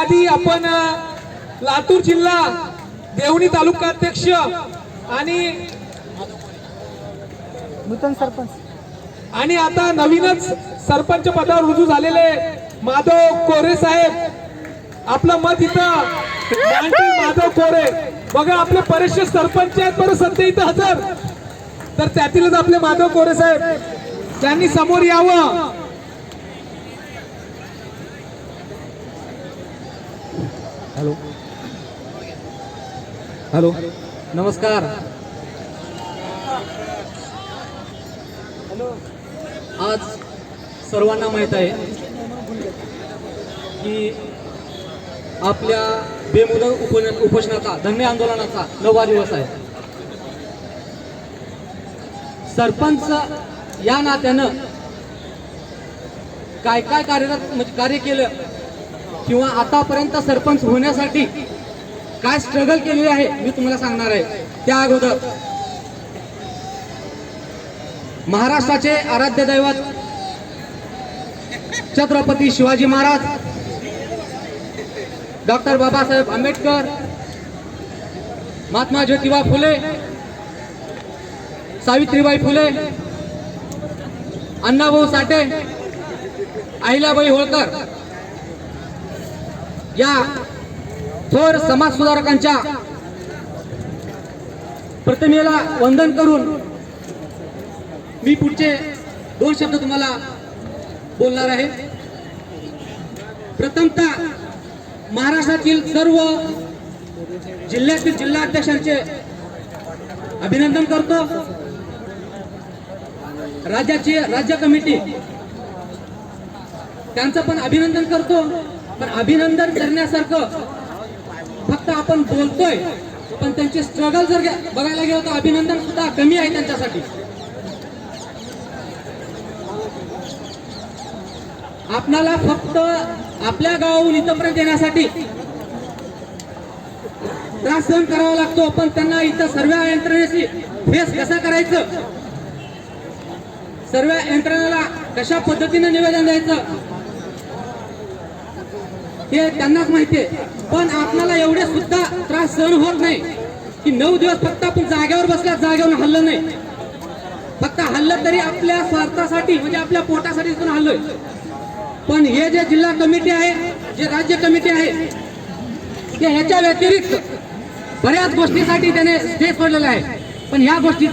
आधी आपण लातूर जिल्हा देवणी तालुका अध्यक्ष आणि नूतन सरपंच आणि आता नवीनच सरपंच पदावर रुजू झालेले माधव कोरे साहेब, आपलं मत इथं माधव कोरे बघा, आपले बरेचसे सरपंच आहेत बरं सध्या इथं हजर, तर त्यातीलच आपले माधव कोरे साहेब त्यांनी समोर यावं. हॅलो हॅलो नमस्कार. आज सर्वांना माहित आहे की आपल्या बेमुदत उपोषणाचा धरणे आंदोलनाचा 9वा दिवस आहे. सरपंच या नात्यानं काय काय कार्य केलं किंवा आतापर्यंत सरपंच होण्यासाठी काय स्ट्रगल केलेले आहे मी तुम्हाला सांगणार आहे. त्या अगोदर महाराष्ट्राचे आराध्य दैवत छत्रपती शिवाजी महाराज, डॉक्टर बाबासाहेब आंबेडकर, महात्मा ज्योतिबा फुले, सावित्रीबाई फुले, अण्णाभाऊ साठे, अहिल्याबाई होळकर या थोर समाज सुधारकांच्या प्रतिमेला वंदन करून मी पुढचे 2 शब्द तुम्हाला बोलणार आहे. प्रथमतः महाराष्ट्रातील सर्व जिल्ह्यातील जिल्हाध्यक्षांचे अभिनंदन करतो. राज्याची राज्य कमिटी त्यांचं पण अभिनंदन करतो. पण अभिनंदन करण्यासारखं फक्त आपण बोलतोय, पण त्यांचे स्ट्रगल जर बघायला गेलो तर अभिनंदन सुद्धा कमी आहे त्यांच्यासाठी. आपल्याला फक्त आपल्या गावाहून इथपर्यंत येण्यासाठी त्रास सहन करावा लागतो, पण त्यांना इथं सर्व यंत्रणेशी फेस कसं करायचं, सर्व यंत्रणेला कशा पद्धतीने निवेदन द्यायचं हे त्यांनाच माहिती आहे. पण आपल्याला एवढे सुद्धा त्रास सहन होत नाही की 9 दिवस फक्त आपण जागेवर बसल्या, जागेवर हल्लं नाही. फक्त हल्लं तरी आपल्या स्वार्थासाठी म्हणजे आपल्या पोटासाठी इथून हल्लोय. पण हे जे जिल्हा कमिटी आहे, जे राज्य कमिटी आहे, ते ह्याच्या व्यतिरिक्त बऱ्याच गोष्टीसाठी त्याने स्टेज सोडलेला आहे. पण ह्या गोष्टीचं